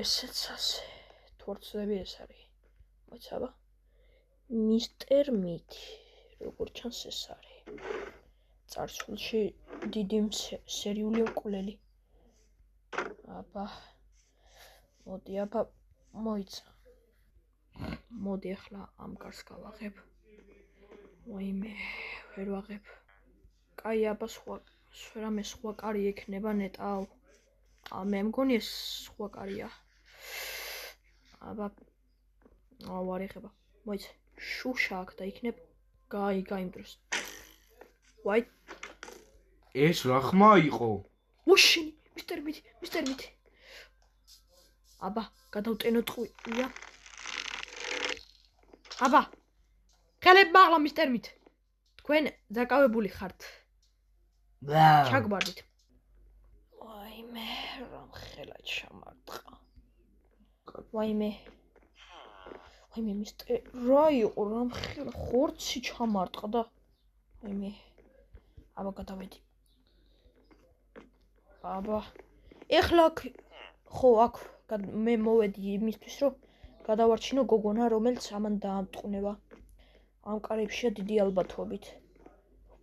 ესეც ასე. თორცლები ეს არის. მოიცა აბა. მისტერ მითი. როგორ ჩანს ეს არის. წარსულში დიდი სერიული მკვლელი. აბა. მოდი აბა მოიცა. მოდი ახლა ამ კარს გავაღებ. ვაიმე, ვერ ვაღებ. კაი აბა რამე სხვა კარი ექნება ნეტავ. მე მგონი ეს სხვა კარია. აბა ვარ ეხება. მოიცა. შუშა აქ და იქნებ გაიმ დროს. ვაი. ეს რა ხმა იყო? უშინი, მისტერ მითი. აბა, გადავტენოთ ყვია. აბა. ხელებ მაღლა მისტერ მითი. თქვენ დაკავებული ხართ. ჩაგბარდით. ვაიმე, რამ ხელა ჩამარტყა. ვაიმე, მისტერ, რა იყო რამ ხელა ხორცი ჩამარტყდა. ვაიმე. აბა გადავედი. აბა. ეხლა ხო აქ მე მოვედი იმისთვის რომ გადავარჩინო გოგონა რომელიც ამან დაამტყუნება. ამ კარებშია დიდი ალბათობით.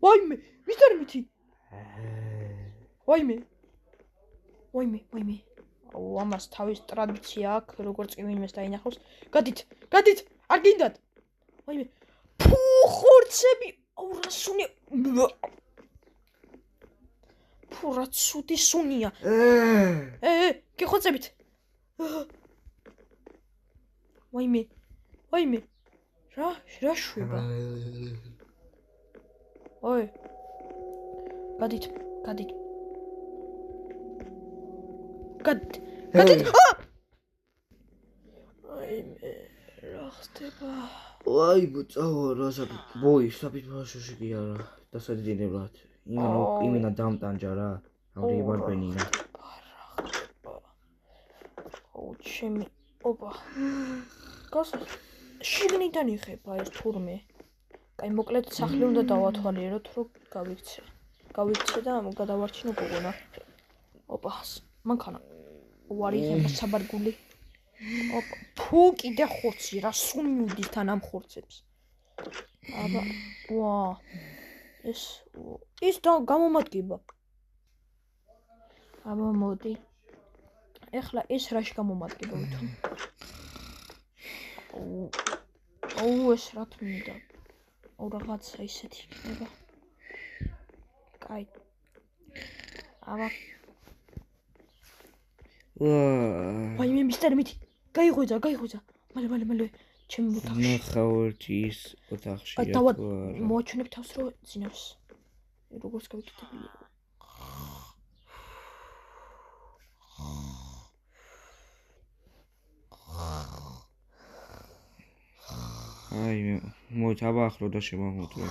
ვაიმე, მისტერ მითი. ვაიმე. აუ ამას თავის ტრადიცია აქვს, როგორც კი ვინმეს დაინახავს. გადით, არ გინდათ. ვაიმე. ფუ, ხორცები, აუ რა სუნი. ფუ, რა ცუდი სუნია. გეხოცებით. ვაიმე. რა შვება? ой. გადით. ვაიმე, რა ხდება? ვაი, მოწავა რა ბოი, საფიფაშოში კი არა. დასადინებლად. იმენა დამტანჯა რა. ამრი ვარბენინა. აუ, ჩემი. ოპა. გასა. შიგნიდან იხება ეს თურმე. კაი, მოკლედ სახლი უნდა დავათვალიეროთ, რომ გავიქცე და გადავარჩინო გოგონა. ოპა, მანქანა. ვარი ხება საბარგული. ოპა, ფუ, კიდე ხორცი, რა სუნი მიდის თან ამ ხორცებს. აბა, ვა. ეს გამომადგება. აბა, მოდი. ეხლა ეს რაში გამომადგება ვითომ? აუ, ეს რა თმინდა? აუ, რაღაცა ისეთი იქნება. კაი. აბა. ვაიმე, მისტერ მითი. გაიღვიძა. მალე. ჩემი ოთახში. ნახავარჯის ოთახში. მოაჩვენებ თავს რომ ძინავს. როგორც გავიკეთებული. აი, მოიცა ახლა და შემოგვიწევ.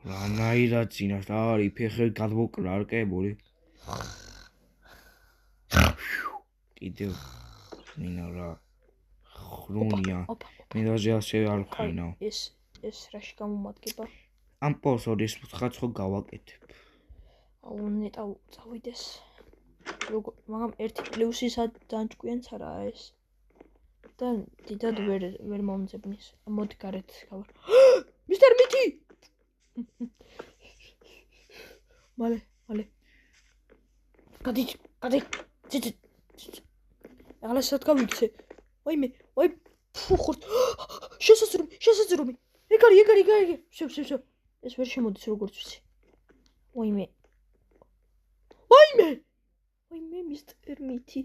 რანაირად ძინავს, რა არის ფეხი გადმოკრა არკებული. კიდევ მინა რა ხრუნია. მინდაზე ასე არ ხრინავ. ეს რაში გამომადგება? ამ პოსოდის ხაცხო გავაკეთებ. აუ, ნეტა წავიდეს. მაგრამ ერთი პლუსისა დაანჭკვიანც არაა ეს. და დიდად ვერ მომძებნის. მოდი გარეთ გავარ. მისტერ მითი! მალე. გადით. ახლა სად გავიქცე? ვაიმე, ფუ ხორც. შესაძრომი. ეგარი. შევ. ეს ვერ შემოდის როგორც ვიცი. ვაიმე, მისტერ მითი.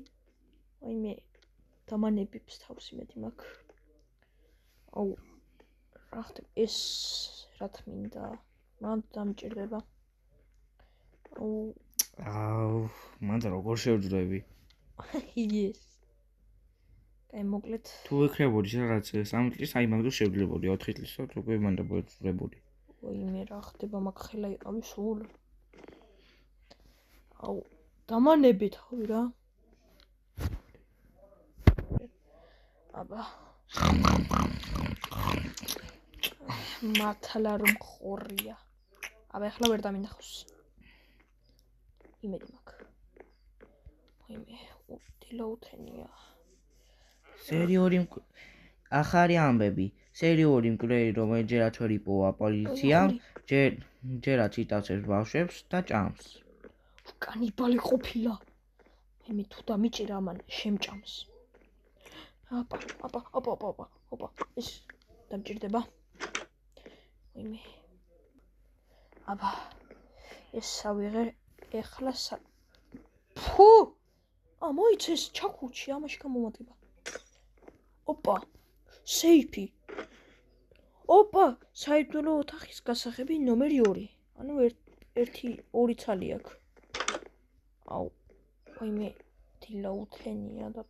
ვაიმე, დამანებებს თავს იმედი მაქვს. აუ, რა ხდება? ეს რა თმინდა? მან დამჭირდება. აუ, მანდ როგორ შევძრები? ის. კაი, მოკლედ. თუ ეკრებოდი რაღაც 3 წლის, აი მაგდროს შევძლებოდი 4 წლისო, როგორ მანდა მოეძრებოდი. ვაიმე, რა ხდება? მაგ ხელა იყავი სულ. აუ, დამანები თავი რა. აბა. მართლა რომ ხორია. აბა, ახლა ვერ დამინახავს. იმედი მაქვს. ვაიმე, დილაუთენია. სერიული ახალი ამბები. სერიული მკვლელი, რომელიც ჯერაც ვერ იპოვა პოლიციამ, ჯერაც იტაცებს ბავშვებს და ჭამს. კანიბალი ყოფილა. მე თუ დამიჭირა ამან შემჭამს. ოპა. ეს დამჭირდება. ვაიმე. აბა. ეს ავიღე ეხლა ფუ! მოიცეს ჩაქუჩი, ამაში გამომატება. ოპა. სეიფი. ოპა, საიდუმლო ოთახის გასაღები ნომერი 2. ანუ 1-2 ცალი აქვს. აუ. ვაიმე, დილაუთენია და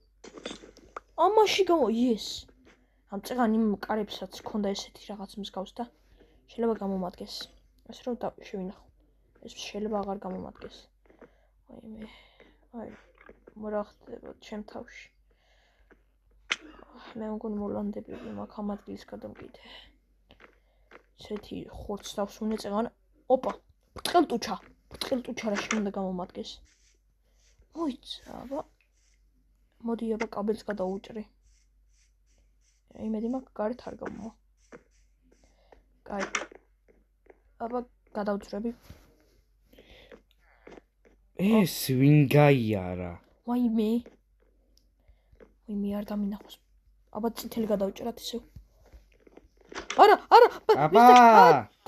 ამაში yes. ამ წეგან იმ კარებსაც ქონდა ესეთი რაღაც მსგავს და შეიძლება გამომადგეს. ასე რომ შევინახო. ეს შეიძლება აღარ გამომადგეს. ვაიმე. რა ხდება ჩემ თავში? მე მგონი მოლანდებები მაქვს ამ ადგილის გადამკიდე. ესეთი ხორცს დავსუნე წეგან. ოპა, ბრტყელტუჩა რა შეიძლება გამომადგეს. მოიცა, აბა. მოდი აბა კაბელს გადაუჭრი. იმედი მაქვს გარეთ არ გამოვა. კაი. აბა გადავწრები. ეს ვინ გაიარა? ვაიმე არ დამინახოს. აბა წითელი გადავჭრათ ისევ. არა, აბა!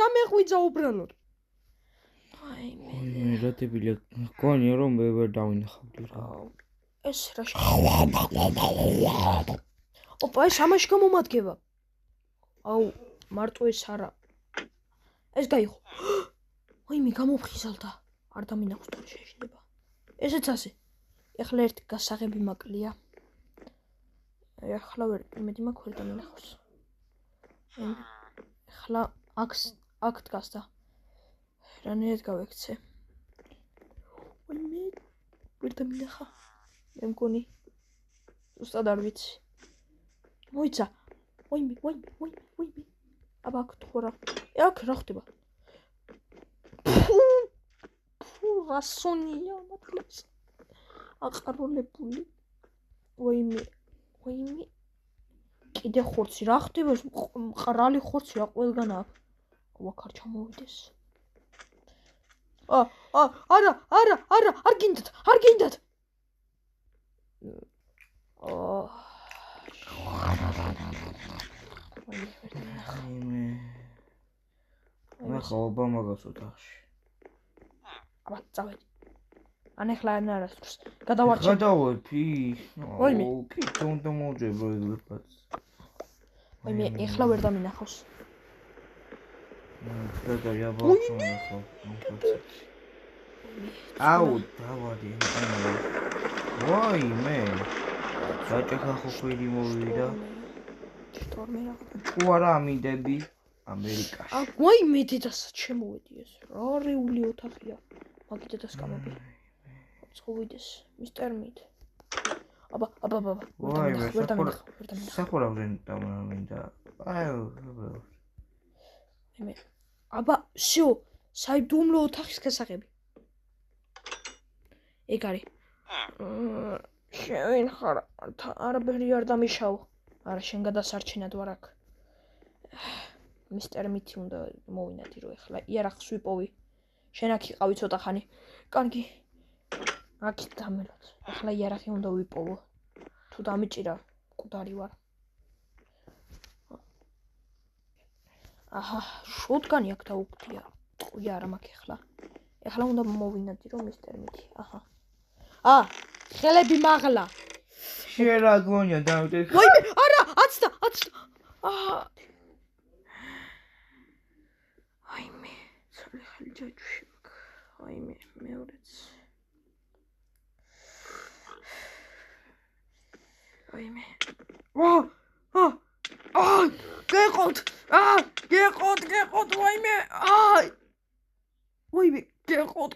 გამეღვიძა უბრალოდ. ვაიმე. რა დებილია, გონია რომ მე ვერ დავინახავდი რა. ეს რა ოპა, ეს ამაში გამომადგება. აუ, მარტო ეს არა. ეს გაიხო. ვაიმე, გამოფხიზალდა. არ დამინახოს თორე შეიძლება. ესეც ასე. ეხლა ერთი გასაღები მაკლია. ეხლა ვერ იმედი მაქვს ვერ დამინახოს. ეხლა აქ დგას და რანაირად გავექცე. ვაიმე, ვერ დამინახა. მე მგონი ზუსტად არ ვიცი. მოიცა. ვაიმე. აბა აქ თუ რა. აქ რა ხდება? რასონია მართლაც. აყაროლებული. ვაიმე. კიდე ხორცი რა ხდება? მყრალი ხორცი რა ყველგან აქვს. აქ არ ჩამოვიდეს. არა, არ გინდათ. ნახა ობამა გასოთახში. აბა წავედი. ან ეხლა არასდროს გადავარჩენ. გადავეფი. ვაიმე. კი, თუნდა მოძებრო ეგრეფაც. ვაიმე, ეხლა ვერ დამინახავს. და იაბავში ნახო. აუ, დავადი. ვაიმე. საჭეხა ხოფერი მოვიდა. შტორმი რა. თუ არა ამიდები ამერიკაში. ვაიმე, დედასაც შემოვედი ეს. რა რეული ოთახია. მაგი დედას გამობი. წოვიდეს მისტერ მით. აბა. ვაიმე, ვერ დამინახო. სახურავდნენ დამინდა. აუ, ვაიმე. აბა, შო, საიდუმლო ოთახის გასაღები. ეგ არის. შენ ხარ, არაფერი არ დამიშავო. არა, შენ გადასარჩენად ვარ აქ. მისტერ მითი უნდა მოვინადი რომ ეხლა იარაღს ვიპოვი. შენ აქ იყავი ცოტა ხანი. კარგი. აქ დამელოთ. ეხლა იარაღი უნდა ვიპოვო. თუ დამიჭირა, მკვდარი ვარ. აჰა, შოტგანი აქ დაუგდია. ტყვია არა მაქვს ეხლა. ეხლა უნდა მოვინადი რომ მისტერ მითი. აჰა. ხელები მაღლა. შენ რა გონია დავიდე? ვაიმე, არა, აცდა. ვაიმე, ცოტა ხელი ჯაჭვში მაქვს. ვაიმე, მეორეც. ვაიმე. გეყოთ, ვაიმე. ვაიმე, გეყოთ.